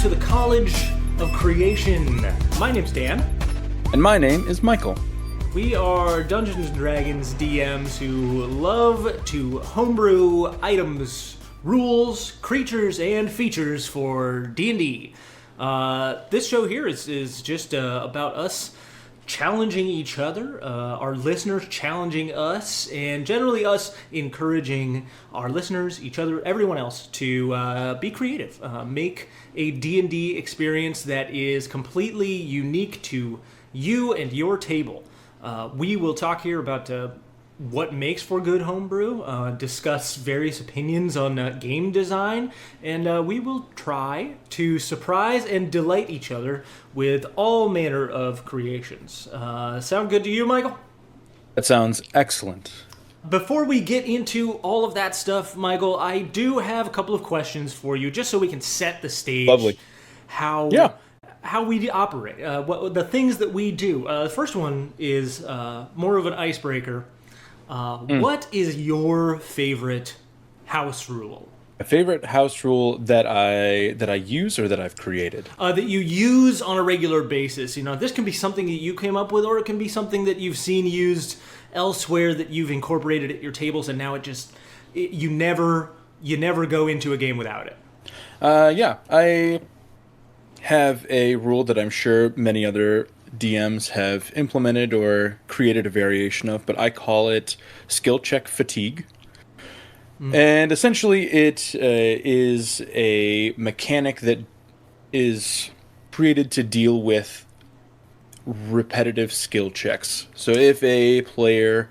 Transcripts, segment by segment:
to the College of Creation. My name's Dan. And my name is Michael. We are Dungeons & Dragons DMs who love to homebrew items, rules, creatures, and features for D&D. This show here is just about us challenging each other, our listeners challenging us, and generally us encouraging our listeners, each other, everyone else to be creative. Make a D&D experience that is completely unique to you and your table. We will talk here about what makes for good homebrew, discuss various opinions on game design, and we will try to surprise and delight each other with all manner of creations. Sound good to you, Michael? That sounds excellent. Before we get into all of that stuff, Michael, I do have a couple of questions for you, just so we can set the stage. Lovely. How we operate, what the things that we do. The first one is more of an icebreaker. What is your favorite house rule? A favorite house rule that I use or that I've created? That you use on a regular basis. You know, this can be something that you came up with, or it can be something that you've seen used elsewhere that you've incorporated at your tables, and now you never go into a game without it. I have a rule that I'm sure many other DMs have implemented or created a variation of, but I call it skill check fatigue. And essentially it is a mechanic that is created to deal with repetitive skill checks. So if a player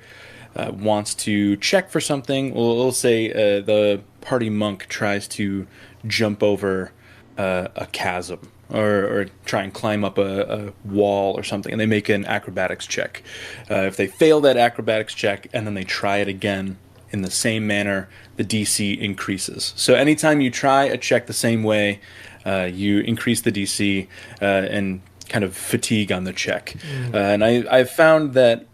wants to check for something, we'll say the party monk tries to jump over a chasm, or try and climb up a wall or something, and they make an acrobatics check. If they fail that acrobatics check and then they try it again in the same manner, the DC increases. So anytime you try a check the same way, you increase the DC and kind of fatigue on the check. And I've found that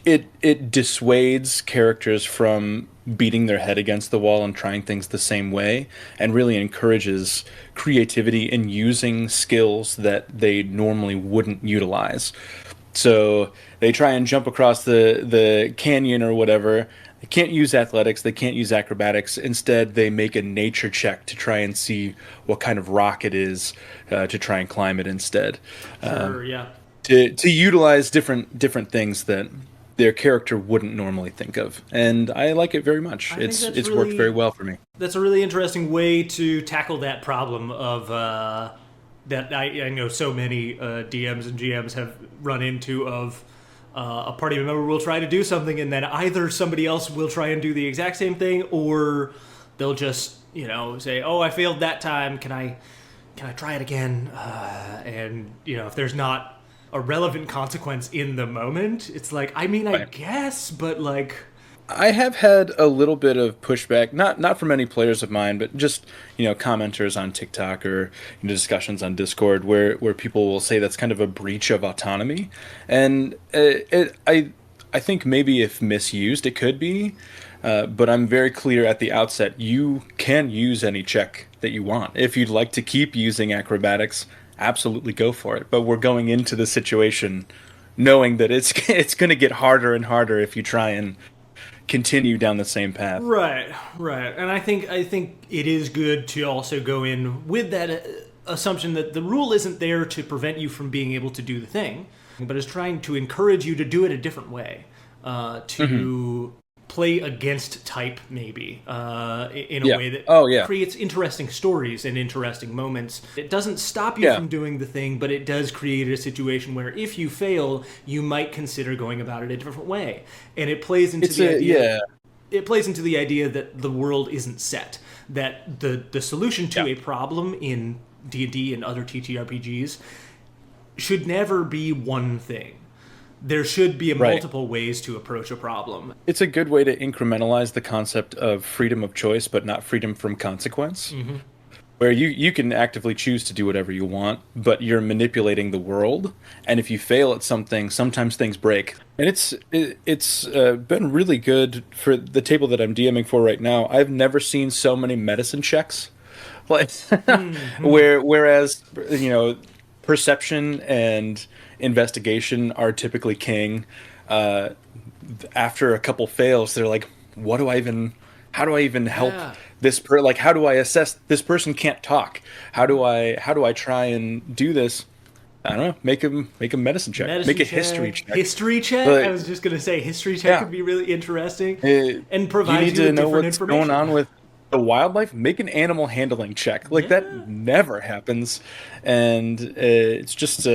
it dissuades characters from beating their head against the wall and trying things the same way, and really encourages creativity in using skills that they normally wouldn't utilize. So they try and jump across the canyon or whatever. They can't use athletics, they can't use acrobatics. Instead, they make a nature check to try and see what kind of rock it is, to try and climb it instead. Sure, yeah. To utilize different things that their character wouldn't normally think of, and I like it very much. It's really worked very well for me. That's a really interesting way to tackle that problem of that I know so many DMs and GMs have run into, of a party member will try to do something, and then either somebody else will try and do the exact same thing, or they'll just say, "Oh, I failed that time. Can I try it again?" And if there's not a relevant consequence in the moment, it's like, I mean, I guess, but like, I have had a little bit of pushback, not from any players of mine, but just commenters on TikTok or discussions on Discord where people will say that's kind of a breach of autonomy, and I think maybe if misused it could be, but I'm very clear at the outset, you can use any check that you want. If you'd like to keep using acrobatics, absolutely go for it. But we're going into the situation knowing that it's going to get harder and harder if you try and continue down the same path. Right. And I think it is good to also go in with that assumption that the rule isn't there to prevent you from being able to do the thing, but is trying to encourage you to do it a different way, to play against type, maybe, in a way that creates interesting stories and interesting moments. It doesn't stop you from doing the thing, but it does create a situation where if you fail, you might consider going about it a different way. And it plays into It plays into the idea that the world isn't set, that the solution to a problem in D&D and other TTRPGs should never be one thing. There should be multiple ways to approach a problem. It's a good way to incrementalize the concept of freedom of choice, but not freedom from consequence. Where you can actively choose to do whatever you want, but you're manipulating the world. And if you fail at something, sometimes things break. And it's been really good for the table that I'm DMing for right now. I've never seen so many medicine checks Like, whereas, perception and investigation are typically king. Uh, After a couple fails, they're like, what do I even, how do I even help Yeah. like, how do I assess this person can't talk? How do I try and do this? I don't know. Make a medicine check. Medicine Make a history check. check. History check? I Like, was just going to say, history check yeah. could be really interesting and You provide need you to with know different what's going information. on with the wildlife. Make an animal handling check. Like, that Yeah. never happens, and it's just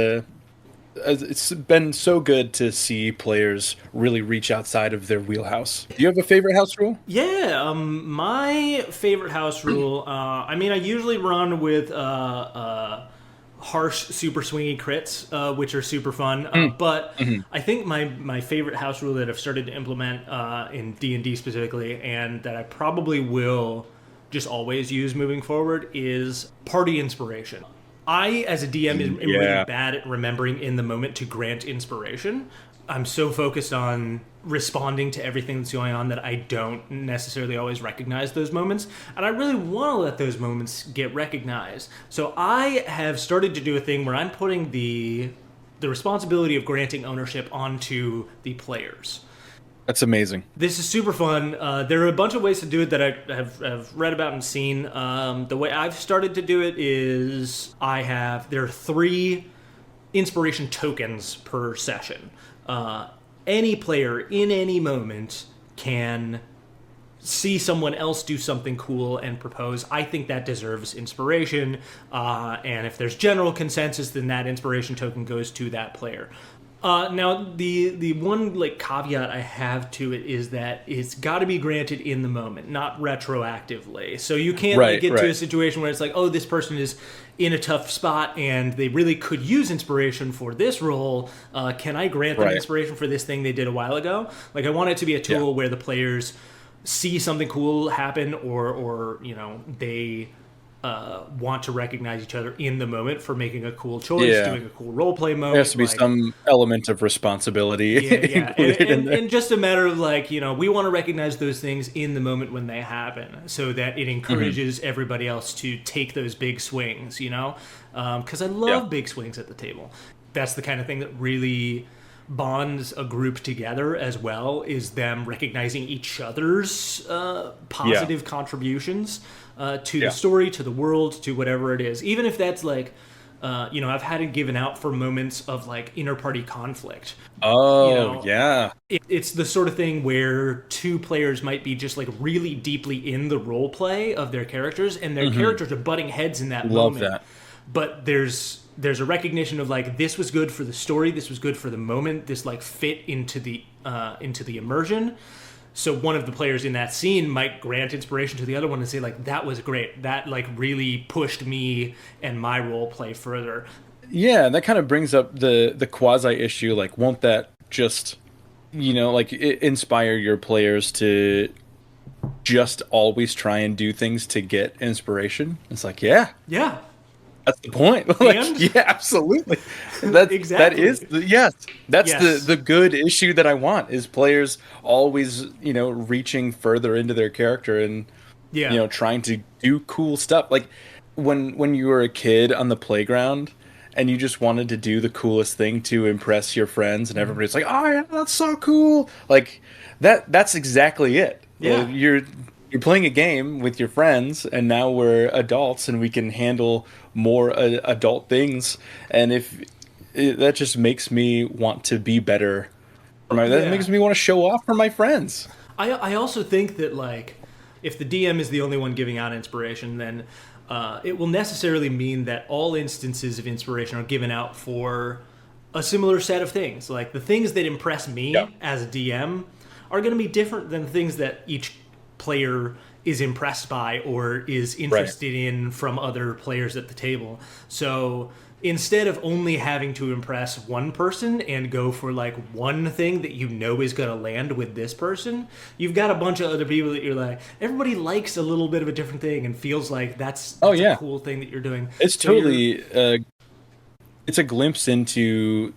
it's been so good to see players really reach outside of their wheelhouse. Do you have a favorite house rule? Yeah, my favorite house rule. I mean, I usually run with harsh, super swingy crits, which are super fun. But I think my favorite house rule that I've started to implement in D&D specifically, and that I probably will just always use moving forward, is party inspiration. I, as a DM, am really Yeah. bad at remembering in the moment to grant inspiration. I'm so focused on responding to everything that's going on that I don't necessarily always recognize those moments. And I really want to let those moments get recognized. So I have started to do a thing where I'm putting the responsibility of granting ownership onto the players. That's amazing. This is super fun. There are a bunch of ways to do it that I have read about and seen. The way I've started to do it is there are 3 inspiration tokens per session. Any player in any moment can see someone else do something cool and propose, I think that deserves inspiration. And if there's general consensus, then that inspiration token goes to that player. Now, the one like caveat I have to it is that it's got to be granted in the moment, not retroactively. So you can't Right, get to a right. situation where it's like, oh, this person is in a tough spot and they really could use inspiration for this role. Can I grant them Right. inspiration for this thing they did a while ago? Like, I want it to be a tool Yeah. where the players see something cool happen, or they want to recognize each other in the moment for making a cool choice, Yeah. doing a cool role play moment. There has to be like, some element of responsibility yeah, yeah, included in there. and just a matter of like, we want to recognize those things in the moment when they happen, so that it encourages everybody else to take those big swings. Because I love Yeah. big swings at the table. That's the kind of thing that really bonds a group together as well, is them recognizing each other's positive contributions to Yeah. the story, to the world, to whatever it is. Even if that's like, I've had it given out for moments of like inter-party conflict. Oh, yeah. It's the sort of thing where 2 players might be just like really deeply in the role play of their characters, and their characters are butting heads in that Love moment. that. But there's a recognition of like, this was good for the story, this was good for the moment, this like fit into the immersion. So one of the players in that scene might grant inspiration to the other one and say like, that was great, that like really pushed me and my role play further. Yeah, that kind of brings up the quasi issue. Like, won't that just, like, inspire your players to just always try and do things to get inspiration? It's like, yeah, Yeah. that's the point. Like, And? yeah, absolutely. That Exactly. is yes. That's Yes. the good issue that I want, is players always, reaching further into their character and Yeah. trying to do cool stuff. Like, when you were a kid on the playground and you just wanted to do the coolest thing to impress your friends, and everybody's like, "Oh yeah, that's so cool!" Like, that's exactly it. Yeah. You're playing a game with your friends, and now we're adults and we can handle more adult things. And that just makes me want to be better. That Yeah. makes me want to show off for my friends. I also think that like, if the DM is the only one giving out inspiration, then it will necessarily mean that all instances of inspiration are given out for a similar set of things. Like, the things that impress me Yeah. as a DM are going to be different than things that each player is impressed by or is interested in from other players at the table. So instead of only having to impress one person and go for like one thing that is going to land with this person, you've got a bunch of other people that you're like, everybody likes a little bit of a different thing and feels like that's Yeah. a cool thing that you're doing. It's So totally it's a glimpse into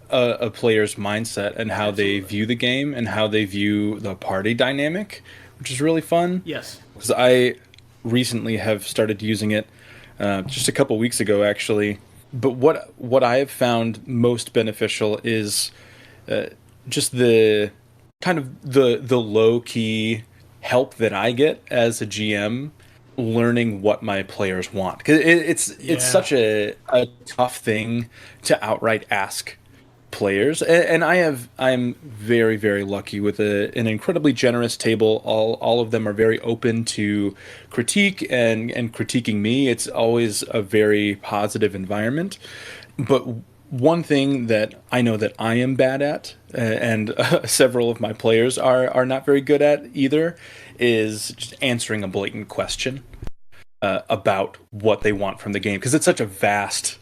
a player's mindset and how they view the game and how they view the party dynamic, which is really fun. yes. Because I recently have started using it, just a couple weeks ago, actually. But what I have found most beneficial is just the kind of the low key help that I get as a GM learning what my players want, because it's Yeah. such a tough thing to outright ask players, and I'm very very lucky with an incredibly generous table. All of them are very open to critique and critiquing me. It's always a very positive environment. But one thing that I know that I am bad at, and several of my players are not very good at either, is just answering a blatant question about what they want from the game, because it's such a vast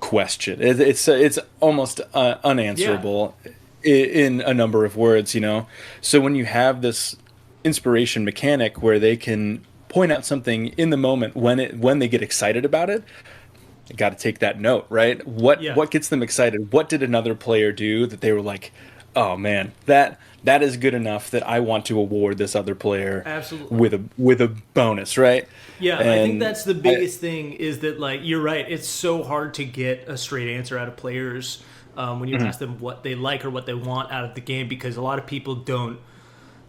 question. It's almost Yeah. unanswerable in a number of words, you know. So when you have this inspiration mechanic where they can point out something in the moment when they get excited about it, you got to take that note, right? Yeah. What gets them excited? What did another player do that they were like, "Oh man, that is good enough that I want to award this other player Absolutely. with a bonus," right? Yeah, I think And that's the biggest thing is that, like, you're right. It's so hard to get a straight answer out of players when you ask them what they like or what they want out of the game, because a lot of people don't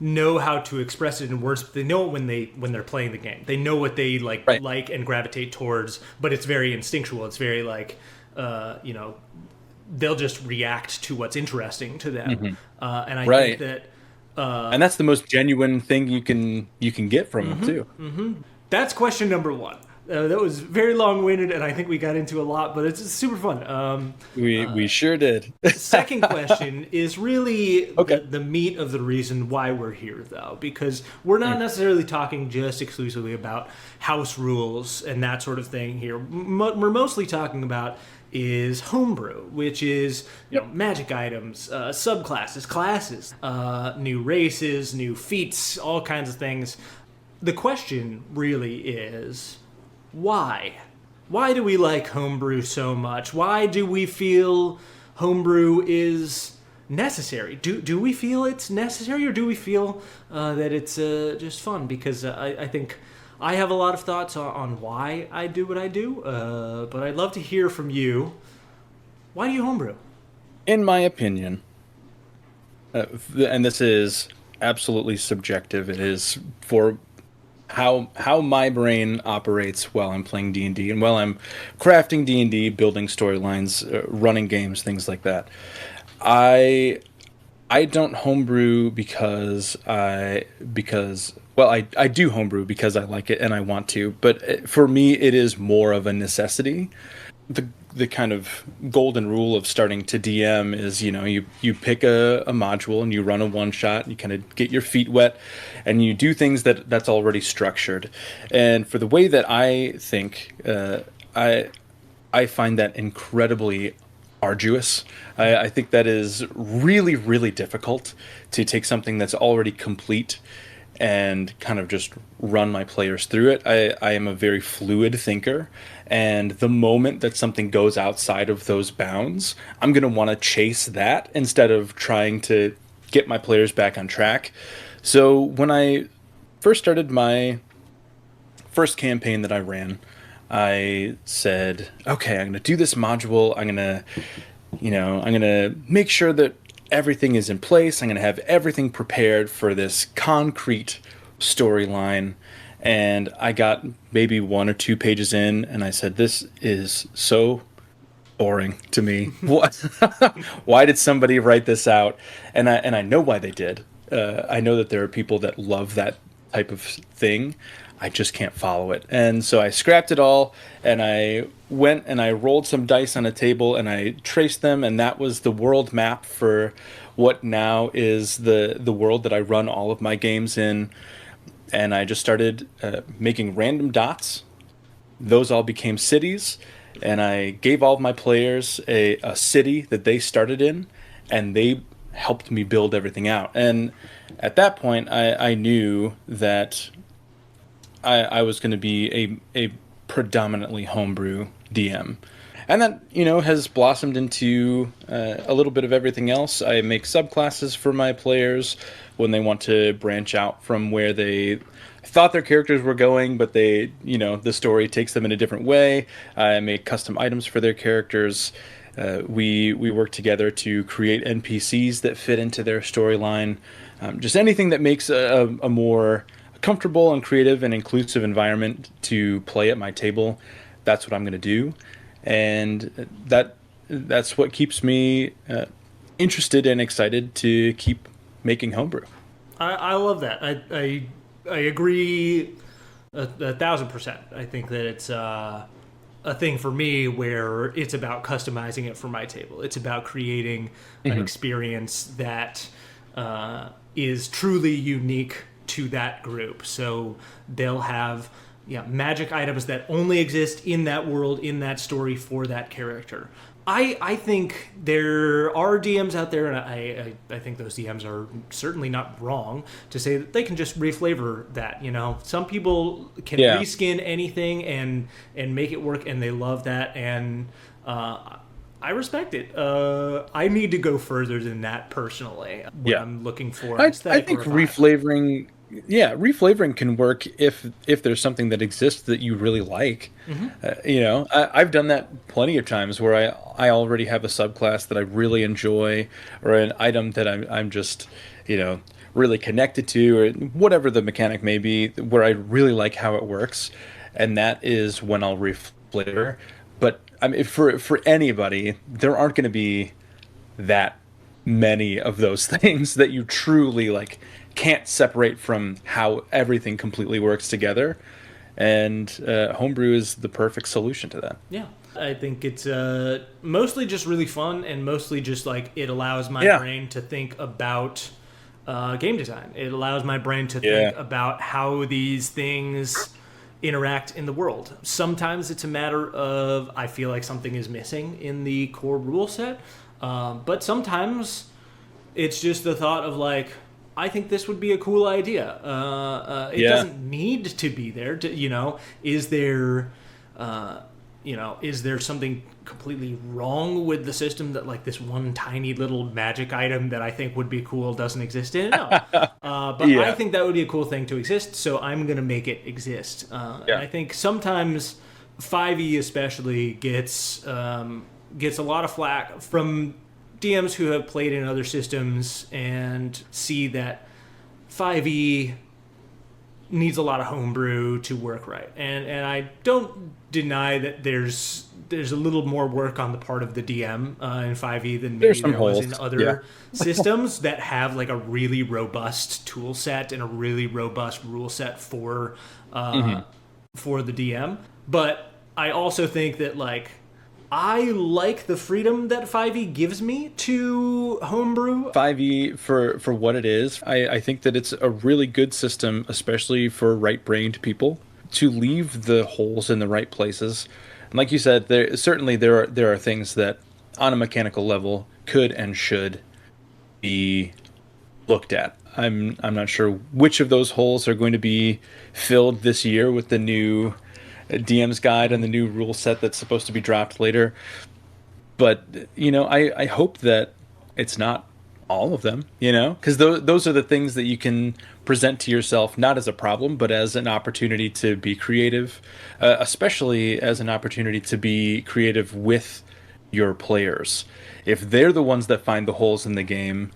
know how to express it in words. But they know it when they're playing the game. They know what they right, like and gravitate towards, but it's very instinctual. It's very like you know, they'll just react to what's interesting to them. And I think right, that and that's the most genuine thing you can get from them too. that's question number one. That was very long-winded, and I think we got into a lot, but it's super fun. We sure did. Second question is really Okay. the meat of the reason why we're here, though, because we're not necessarily talking just exclusively about house rules and that sort of thing here. We're mostly talking about is homebrew, which is magic items, subclasses, classes, new races, new feats, all kinds of things. The question really is why? Why do we like homebrew so much? Why do we feel homebrew is necessary? Do we feel it's necessary, or do we feel that it's just fun? Because I think I have a lot of thoughts on why I do what I do, but I'd love to hear from you. Why do you homebrew? In my opinion, and this is absolutely subjective, it is for how my brain operates while I'm playing D&D and while I'm crafting D&D, building storylines, running games, things like that. I I don't homebrew because well, I do homebrew because I like it and I want to, but for me it is more of a necessity. The kind of golden rule of starting to DM is, you pick a module and you run a one shot and you kind of get your feet wet and you do things that's already structured. And for the way that I think, I find that incredibly arduous. I think that is really, really difficult to take something that's already complete and kind of just run my players through it. I am a very fluid thinker, and the moment that something goes outside of those bounds, I'm going to want to chase that instead of trying to get my players back on track. So when I first started my first campaign that I ran, I said, okay, I'm going to do this module. I'm going to make sure that everything is in place. I'm going to have everything prepared for this concrete storyline. And I got maybe 1 or 2 pages in, and I said, this is so boring to me. What? Why did somebody write this out? And I know why they did. I know that there are people that love that type of thing. I just can't follow it. And so I scrapped it all, and I went and I rolled some dice on a table and I traced them, and that was the world map for what now is the world that I run all of my games in. And I just started making random dots. Those all became cities, and I gave all of my players a city that they started in, and they helped me build everything out. And at that point, I knew that I was going to be a predominantly homebrew DM. And that, has blossomed into a little bit of everything else. I make subclasses for my players when they want to branch out from where they thought their characters were going, but the story takes them in a different way. I make custom items for their characters. We work together to create NPCs that fit into their storyline. Just anything that makes a more comfortable and creative and inclusive environment to play at my table. That's what I'm going to do, and that's what keeps me interested and excited to keep making homebrew. I love that. I agree 1,000%. I think that it's a thing for me where it's about customizing it for my table. It's about creating an experience that is truly unique to that group. So they'll have magic items that only exist in that world, in that story, for that character. I think there are DMs out there, and I think those DMs are certainly not wrong to say that they can just reflavor that. Some people can reskin anything and make it work, and they love that, and I respect it. I need to go further than that personally. When I'm looking for I think reflavoring. Yeah, reflavoring can work if there's something that exists that you really like. I've done that plenty of times where I already have a subclass that I really enjoy, or an item that I'm just really connected to, or whatever the mechanic may be, where I really like how it works, and that is when I'll reflavor. But I mean, for anybody, there aren't going to be that many of those things that you truly can't separate from how everything completely works together, and homebrew is the perfect solution to that. Yeah, I think it's mostly just really fun, and mostly just it allows my brain to think about game design. It allows my brain to think about how these things interact in the world. Sometimes it's a matter of I feel like something is missing in the core rule set, but sometimes it's just the thought of I think this would be a cool idea. It doesn't need to be there. Is there, is there something completely wrong with the system that this one tiny little magic item that I think would be cool doesn't exist in it? No. But I think that would be a cool thing to exist, so I'm going to make it exist. And I think sometimes 5e especially gets a lot of flack from DMs who have played in other systems and see that 5e needs a lot of homebrew to work right. And I don't deny that there's a little more work on the part of the DM in 5e than maybe there was in other systems that have a really robust tool set and a really robust rule set for the DM. But I also think that I like the freedom that 5e gives me to homebrew. 5e, for what it is, I think that it's a really good system, especially for right-brained people, to leave the holes in the right places. And like you said, there are things that, on a mechanical level, could and should be looked at. I'm not sure which of those holes are going to be filled this year with the new DM's guide and the new rule set that's supposed to be dropped later. But, I hope that it's not all of them, because those are the things that you can present to yourself, not as a problem, but as an opportunity to be creative, especially as an opportunity to be creative with your players. If they're the ones that find the holes in the game,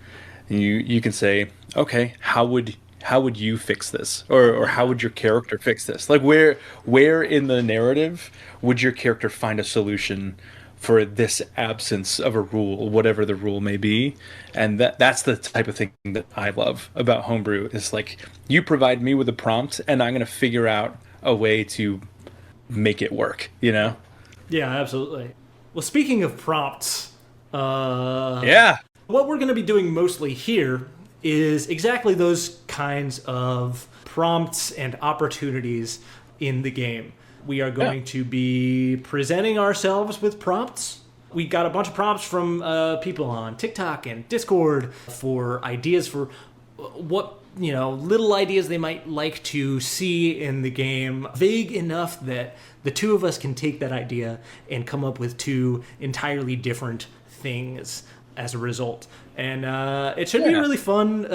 you can say, okay, how would you fix this, or how would your character fix this? Where in the narrative would your character find a solution for this absence of a rule, whatever the rule may be? And that's the type of thing that I love about homebrew. Is you provide me with a prompt, and I'm going to figure out a way to make it work. Yeah, absolutely. Well, speaking of prompts, what we're going to be doing mostly here is exactly those kinds of prompts and opportunities in the game. We are going to be presenting ourselves with prompts. We got a bunch of prompts from people on TikTok and Discord for ideas for what little ideas they might like to see in the game, vague enough that the two of us can take that idea and come up with two entirely different things as a result. And it should be a really fun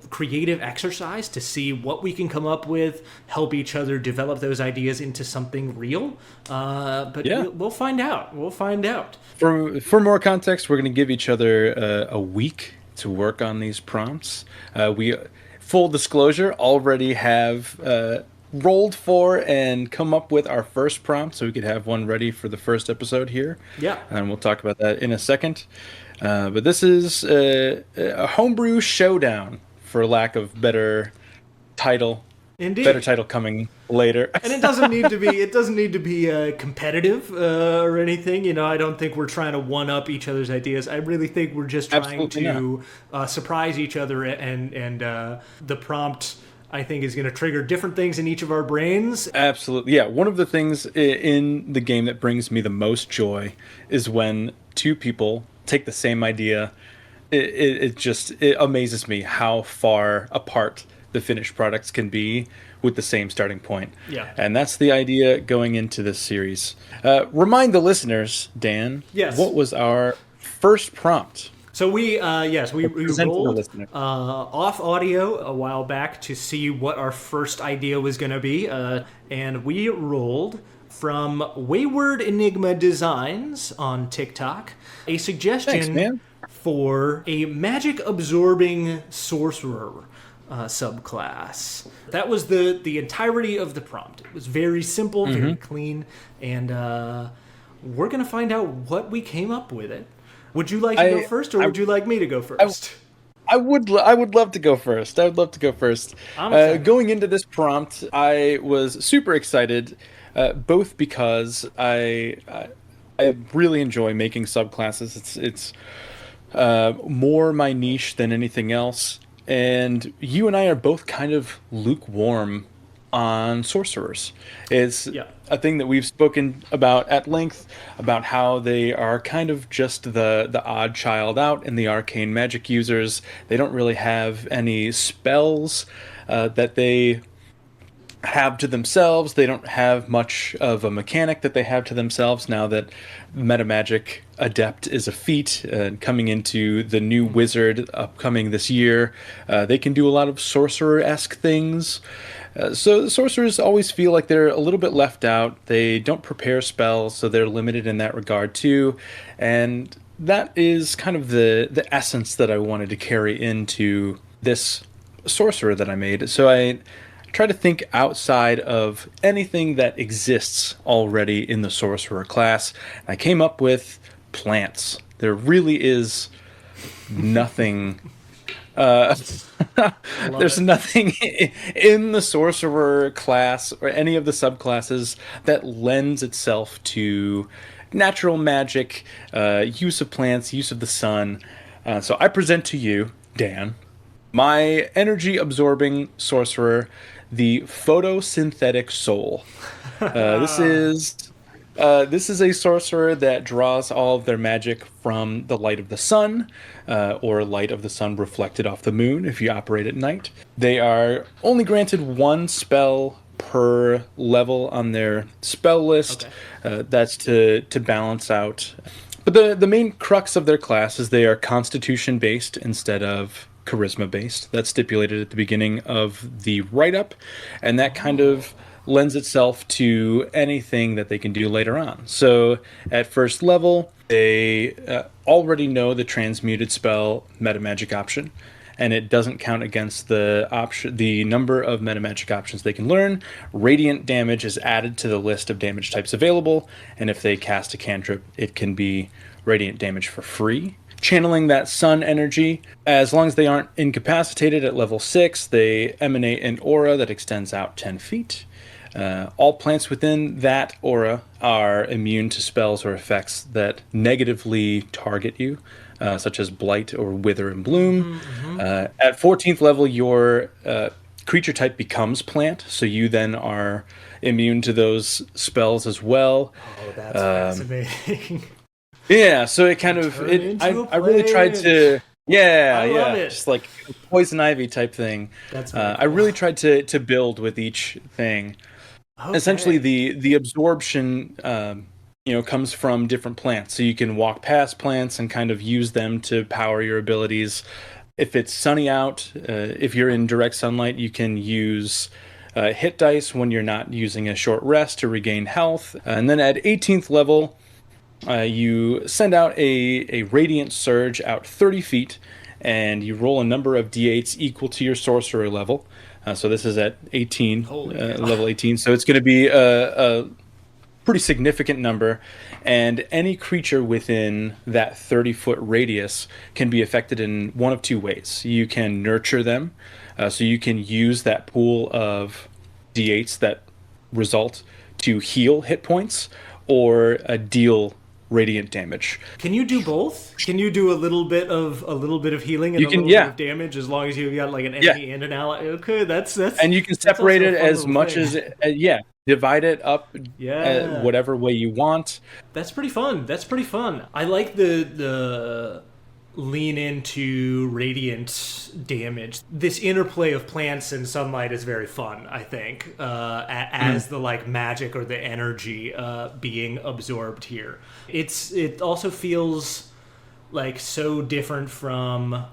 creative exercise to see what we can come up with, help each other develop those ideas into something real. But we'll find out. We'll find out. For more context, we're going to give each other a week to work on these prompts. We, full disclosure, already have rolled for and come up with our first prompt, so we could have one ready for the first episode here. Yeah. And we'll talk about that in a second. But this is a homebrew showdown, for lack of better title. Indeed. Better title coming later. And it doesn't need to be competitive or anything. I don't think we're trying to one up each other's ideas. I really think we're just trying to surprise each other, and the prompt, I think, is going to trigger different things in each of our brains. Absolutely. Yeah, one of the things in the game that brings me the most joy is when two people take the same idea. It amazes me how far apart the finished products can be with the same starting point. Yeah. And that's the idea going into this series. Remind the listeners, Dan, yes, what was our first prompt? So we rolled off audio a while back to see what our first idea was going to be, and we rolled from Wayward Enigma Designs on TikTok a suggestion for a magic-absorbing sorcerer subclass. That was the entirety of the prompt. It was very simple, very clean, and we're going to find out what we came up with it. Would you like to go first, or would you like me to go first? I would love to go first. I would love to go first. Going into this prompt, I was super excited, both because I really enjoy making subclasses. It's more my niche than anything else. And you and I are both kind of lukewarm on sorcerers. It's a thing that we've spoken about at length, about how they are kind of just the odd child out in the arcane magic users. They don't really have any spells that they have to themselves. They don't have much of a mechanic that they have to themselves now that Metamagic Adept is a feat, coming into the new wizard upcoming this year. They can do a lot of sorcerer-esque things. So the sorcerers always feel like they're a little bit left out. They don't prepare spells, so they're limited in that regard too. And that is kind of the essence that I wanted to carry into this sorcerer that I made. So I try to think outside of anything that exists already in the sorcerer class. I came up with plants. There really is nothing. There's nothing in the sorcerer class or any of the subclasses that lends itself to natural magic, use of plants, use of the sun. So I present to you, Dan, my energy-absorbing sorcerer, the photosynthetic soul. This is a sorcerer that draws all of their magic from the light of the sun, or light of the sun reflected off the moon if you operate at night. They are only granted one spell per level on their spell list. Okay. That's to balance out. But the main crux of their class is they are constitution-based instead of charisma-based. That's stipulated at the beginning of the write-up, and that kind of lends itself to anything that they can do later on. So at first level, they already know the transmuted spell metamagic option, and it doesn't count against the number of metamagic options they can learn. Radiant damage is added to the list of damage types available, and if they cast a cantrip, it can be radiant damage for free. Channeling that sun energy, as long as they aren't incapacitated at level 6, they emanate an aura that extends out 10 feet. All plants within that aura are immune to spells or effects that negatively target you, such as blight or wither and bloom. At 14th level, your creature type becomes plant, so you then are immune to those spells as well. Oh, that's fascinating. Yeah, so it kind of I really tried to Yeah, I love yeah, it. just like a poison ivy type thing. That's very I cool. really tried to build with each thing. Essentially, Okay. the absorption comes from different plants, so you can walk past plants and kind of use them to power your abilities. If it's sunny out, if you're in direct sunlight, you can use hit dice when you're not using a short rest to regain health. And then at 18th level, you send out a radiant surge out 30 feet, and you roll a number of d8s equal to your sorcerer level. So this is at 18, Holy cow. level 18. So it's going to be a pretty significant number, and any creature within that 30-foot radius can be affected in one of two ways. You can nurture them, so you can use that pool of d8s that result to heal hit points or deal radiant damage. Can you do both? Can you do a little bit of healing and You a can, little bit yeah, of damage as long as you've got like an yeah, enemy and an ally? Okay, and you can that's separate also a it fun as little much thing. as yeah, divide it up Yeah. whatever way you want. That's pretty fun. That's pretty fun. I like the lean into radiant damage. This interplay of plants and sunlight is very fun. I think as the like magic or the energy being absorbed here. It also feels like so different from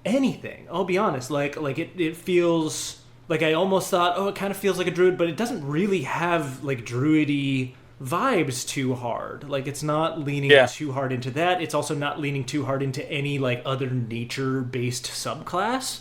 anything. I'll be honest. It feels like I almost thought, oh, it kind of feels like a druid, but it doesn't really have like druidy vibes too hard. Like it's not leaning Yeah. too hard into that. It's also not leaning too hard into any like other nature based subclass.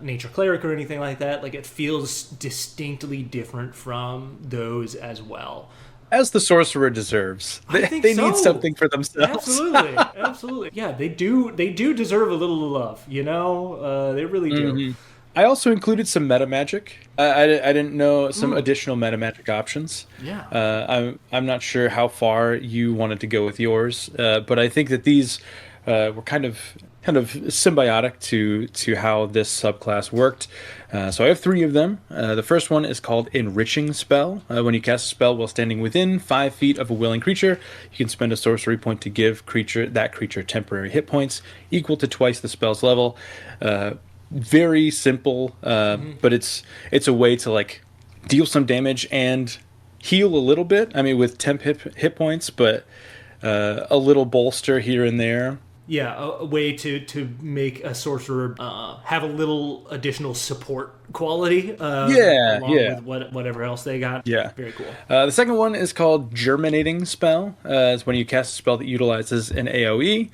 Nature cleric or anything like that. Like it feels distinctly different from those as well. As the sorcerer deserves. I They, think they need so. something for themselves. Absolutely, absolutely. Yeah, they do. They do deserve a little love. You know, they really do. hmm I also included some meta magic. I didn't know some Mm, additional meta magic options. yeah. I'm not sure how far you wanted to go with yours, but I think that these were kind of symbiotic to how this subclass worked. So I have three of them. The first one is called Enriching Spell. When you cast a spell while standing within 5 feet of a willing creature, you can spend a sorcery point to give that creature temporary hit points equal to twice the spell's level. Very simple, but it's a way to like deal some damage and heal a little bit. I mean, with temp hit points, but a little bolster here and there. Yeah, a way to make a sorcerer have a little additional support quality Yeah, along yeah, with whatever else they got. yeah. Very cool. The second one is called Germinating Spell. It's when you cast a spell that utilizes an AoE.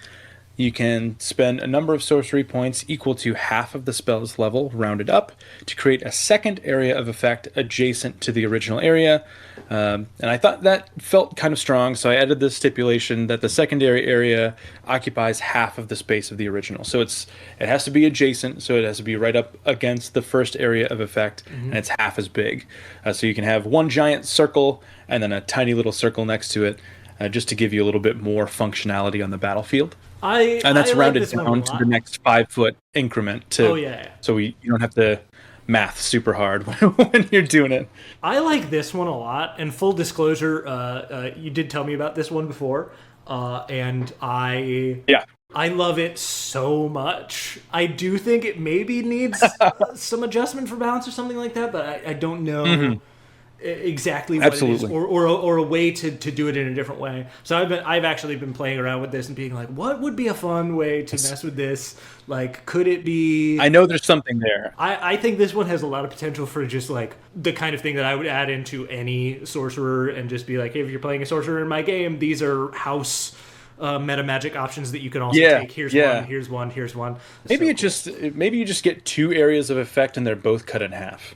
You can spend a number of sorcery points equal to half of the spell's level, rounded up, to create a second area of effect adjacent to the original area. And I thought that felt kind of strong, so I added the stipulation that the secondary area occupies half of the space of the original. So it has to be adjacent, so it has to be right up against the first area of effect, and it's half as big. So you can have one giant circle and then a tiny little circle next to it, just to give you a little bit more functionality on the battlefield. And I that's like rounded this one a down to the lot. next 5 foot increment Oh to yeah. so you don't have to math super hard when you're doing it. I like this one a lot. And full disclosure, you did tell me about this one before, and Yeah. I love it so much. I do think it maybe needs some adjustment for balance or something like that, but I don't know exactly what it is, Absolutely. or a way to do it in a different way. So I've actually been playing around with this and being like, what would be a fun way to mess with this? Like, could it be? I know there's something there. I think this one has a lot of potential for just like the kind of thing that I would add into any sorcerer and just be like, hey, if you're playing a sorcerer in my game, these are house meta magic options that you can also Yeah, take. Here's yeah. one, here's one, here's one. Maybe So it cool. just maybe you just get two areas of effect and they're both cut in half.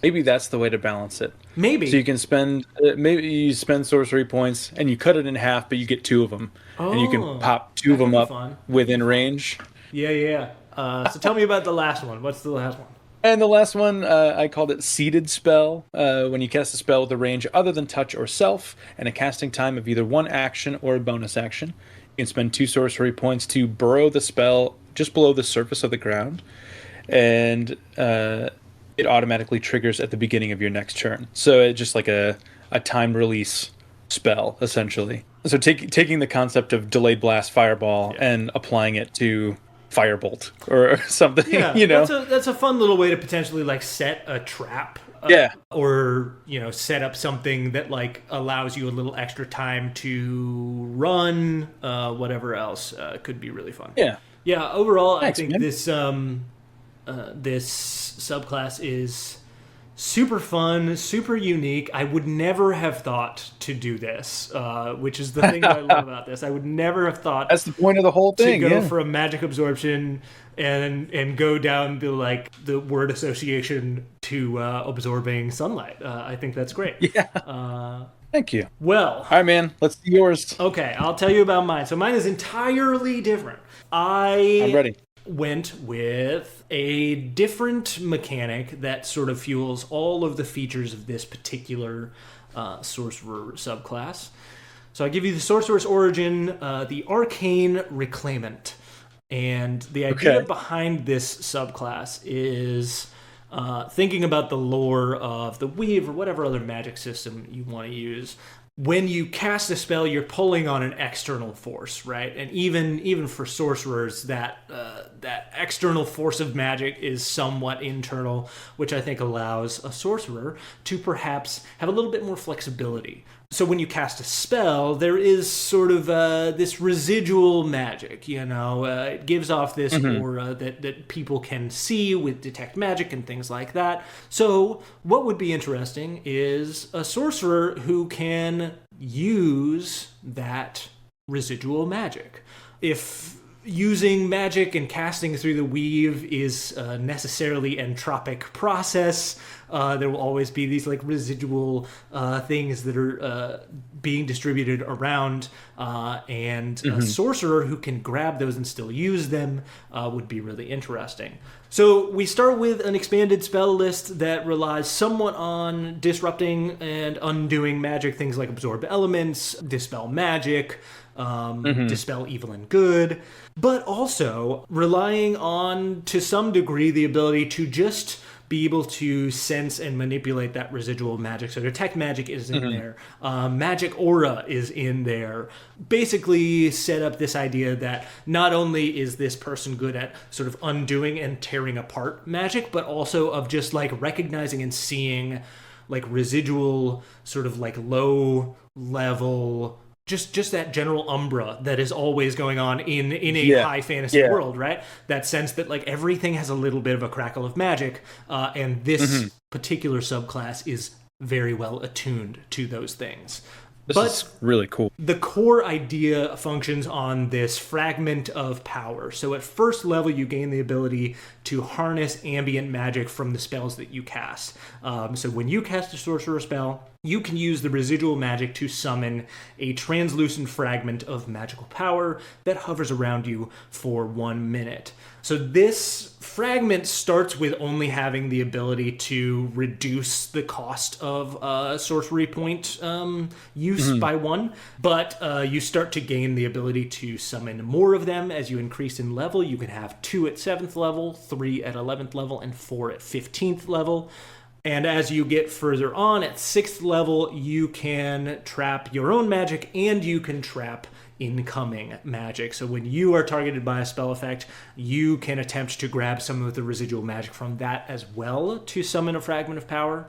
Maybe that's the way to balance it. So you Maybe. can spend maybe you spend sorcery points and you cut it in half, but you get two of them, and you can Oh, pop two of that could them be up fun. within range. Yeah, yeah. So tell me about the last one. What's the last one? And the last one, I called it Seeded Spell. When you cast a spell with a range other than touch or self, and a casting time of either one action or a bonus action, you can spend two sorcery points to burrow the spell just below the surface of the ground, and it automatically triggers at the beginning of your next turn. So it's just like a time release spell, essentially. So taking the concept of delayed blast fireball Yeah. and applying it to firebolt or something. Yeah, You know? that's a fun little way to potentially like set a trap, Yeah. or set up something that like allows you a little extra time to run, whatever else could be really fun. Yeah. Yeah, overall, I Thanks, think man. this subclass is super fun, super unique. I would never have thought to do this, which is the thing that I love about this. I would never have thought That's the point of the whole to thing. go Yeah. for a magic absorption and go down the like the word association to absorbing sunlight. I think that's great. Yeah. Thank you. Well, All right, man. Let's see yours. okay, I'll tell you about mine. So mine is entirely different. I'm I ready. went with a different mechanic that sort of fuels all of the features of this particular sorcerer subclass. So I give you the sorcerer's origin, the arcane reclaimant. And the idea Okay. behind this subclass is thinking about the lore of the weave or whatever other magic system you want to use. When you cast a spell, you're pulling on an external force, right? And even for sorcerers, that external force of magic is somewhat internal, which I think allows a sorcerer to perhaps have a little bit more flexibility. So when you cast a spell, there is sort of this residual magic, it gives off this aura that people can see with detect magic and things like that. So what would be interesting is a sorcerer who can use that residual magic. If using magic and casting through the weave is necessarily entropic process, there will always be these like residual things that are being distributed around, and a sorcerer who can grab those and still use them would be really interesting. So we start with an expanded spell list that relies somewhat on disrupting and undoing magic, things like absorb elements, dispel magic, dispel evil and good, but also relying on, to some degree, the ability to just be able to sense and manipulate that residual magic. So detect magic is in there. Magic aura is in there. Basically set up this idea that not only is this person good at sort of undoing and tearing apart magic, but also of just like recognizing and seeing like residual sort of like low level, just that general umbra that is always going on in a high fantasy world, right? That sense that like everything has a little bit of a crackle of magic, and this particular subclass is very well attuned to those things. This is really cool. The core idea functions on this fragment of power. So at first level, you gain the ability to harness ambient magic from the spells that you cast. So when you cast a sorcerer spell, you can use the residual magic to summon a translucent fragment of magical power that hovers around you for 1 minute. So this fragment starts with only having the ability to reduce the cost of sorcery point use by 1, but you start to gain the ability to summon more of them as you increase in level. You can have 2 at 7th level, 3 at 11th level, and 4 at 15th level. And as you get further on at 6th level, you can trap your own magic and you can trap incoming magic. So when you are targeted by a spell effect, you can attempt to grab some of the residual magic from that as well to summon a fragment of power.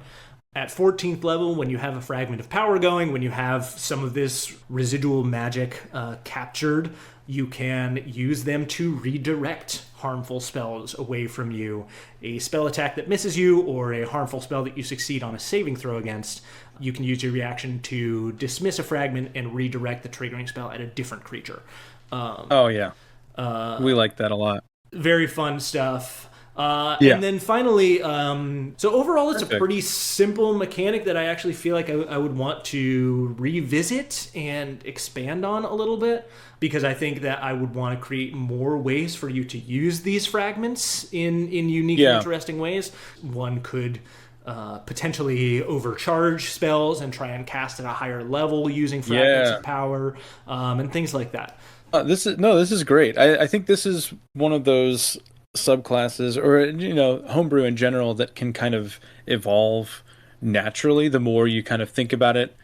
At 14th level, when you have a fragment of power going, when you have some of this residual magic captured, you can use them to redirect harmful spells away from you. A spell attack that misses you or a harmful spell that you succeed on a saving throw against, you can use your reaction to dismiss a fragment and redirect the triggering spell at a different creature. We like that a lot. Very fun stuff. And then finally, so overall, it's a pretty simple mechanic that I actually feel like I would want to revisit and expand on a little bit, because I think that I would want to create more ways for you to use these fragments in unique and interesting ways. One could potentially overcharge spells and try and cast at a higher level using fragments of power, and things like that. This is great. I think this is one of those subclasses, or homebrew in general, that can kind of evolve naturally. The more you kind of think about it,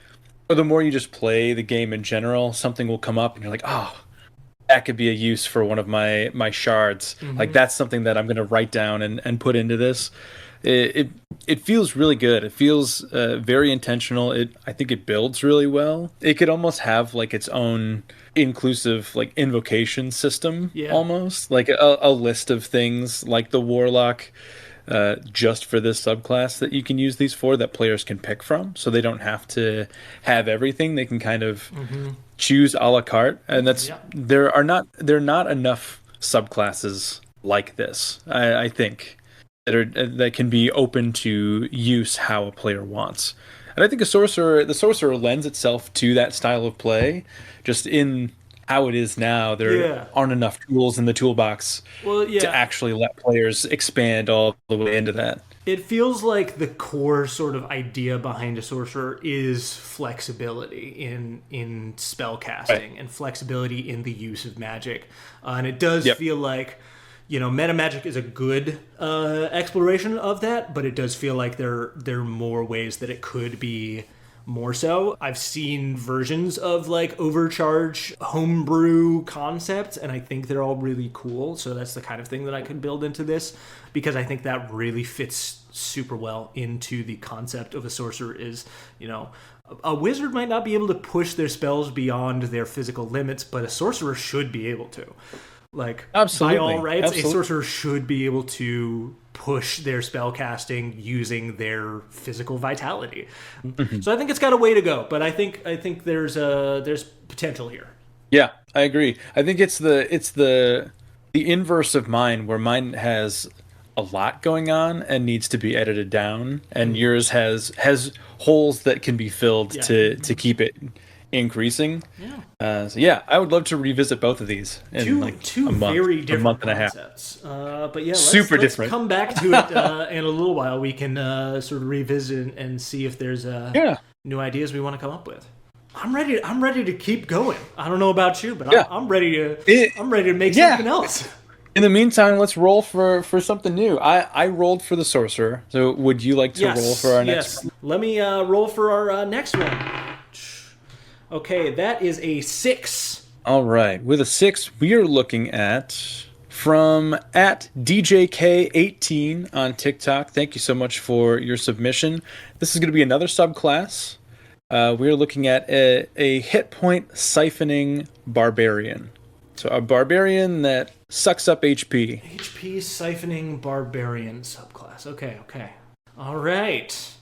or the more you just play the game in general, something will come up and you're like, oh, that could be a use for one of my shards. Like that's something that I'm going to write down and put into this. It feels really good. It feels very intentional. I think it builds really well. It could almost have like its own inclusive like invocation system, almost like a list of things like the warlock just for this subclass that you can use these for, that players can pick from, so they don't have to have everything. They can kind of choose a la carte, and that's there are not enough subclasses like this, I think, that can be open to use how a player wants. And I think the sorcerer lends itself to that style of play, just in how it is now. There aren't enough tools in the toolbox to actually let players expand all the way into that. It feels like the core sort of idea behind a sorcerer is flexibility in spell casting and flexibility in the use of magic. And it does feel like, meta magic is a good exploration of that, but it does feel like there are more ways that it could be more so. I've seen versions of like overcharge homebrew concepts, and I think they're all really cool. So that's the kind of thing that I could build into this, because I think that really fits super well into the concept of a sorcerer. Is, a wizard might not be able to push their spells beyond their physical limits, but a sorcerer should be able to. Like, absolutely, by all rights, a sorcerer should be able to push their spell casting using their physical vitality. So I think it's got a way to go, but I think there's potential here. Yeah, I agree. I think it's the inverse of mine, where mine has a lot going on and needs to be edited down, and yours has holes that can be filled to keep it increasing. I would love to revisit both of these in two very different month and concepts. But let's different. Come back to it in a little while. We can sort of revisit and see if there's new ideas we want to come up with. I'm ready to keep going. I don't know about you, but I'm ready to make something else. In the meantime, let's roll for something new. I rolled for the sorcerer, so would you like to roll for our next one? Let me roll for our next one. Okay, that is a 6. All right, with a 6, we are looking at from @DJK18 on TikTok. Thank you so much for your submission. This is going to be another subclass. We're looking at a hit point siphoning barbarian. So a barbarian that sucks up HP. HP siphoning barbarian subclass. Okay. All right.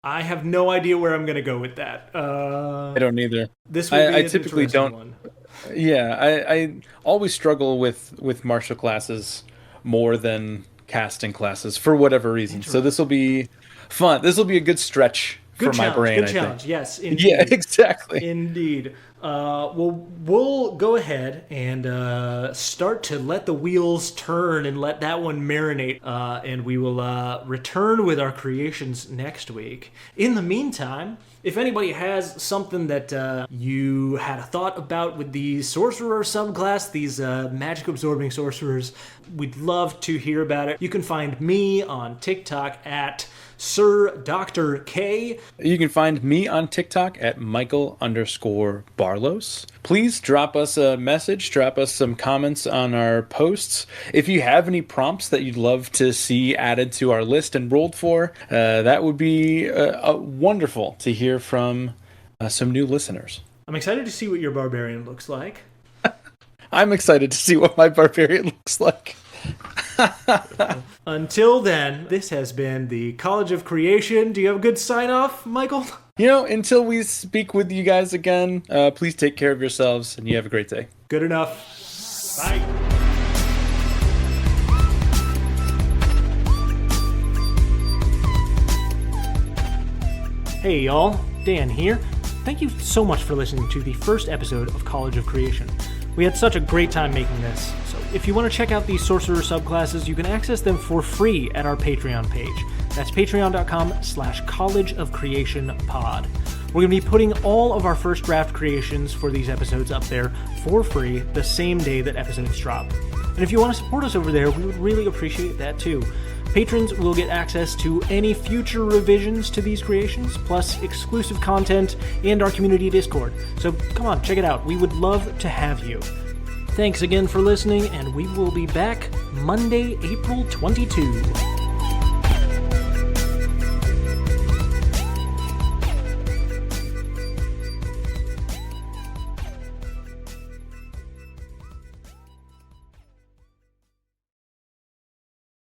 I have no idea where I'm going to go with that. I don't either. This would be I typically don't. One. Yeah, I always struggle with martial classes more than casting classes for whatever reason. So this will be fun. This will be a good stretch for my brain. Good challenge. Yes, indeed. Yeah, exactly. Indeed. Well, we'll go ahead and start to let the wheels turn and let that one marinate, and we will return with our creations next week. In the meantime, if anybody has something that you had a thought about with the sorcerer subclass, these magic absorbing sorcerers, we'd love to hear about it. You can find me on TikTok at Sir Dr. K. You can find me on TikTok at Michael_Barlos. Please drop us a message, drop us some comments on our posts. If you have any prompts that you'd love to see added to our list and rolled for, that would be wonderful to hear from some new listeners. I'm excited to see what your barbarian looks like. I'm excited to see what my barbarian looks like. Until then, this has been the College of Creation. Do you have a good sign-off, Michael? Until we speak with you guys again, please take care of yourselves, and you have a great day. Good enough. Bye. Hey, y'all. Dan here. Thank you so much for listening to the first episode of College of Creation. We had such a great time making this, so if you want to check out these sorcerer subclasses, you can access them for free at our Patreon page. That's patreon.com/collegeofcreationpod. We're going to be putting all of our first draft creations for these episodes up there for free the same day that episodes drop. And if you want to support us over there, we would really appreciate that too. Patrons will get access to any future revisions to these creations, plus exclusive content and our community Discord. So come on, check it out. We would love to have you. Thanks again for listening, and we will be back Monday, April 22.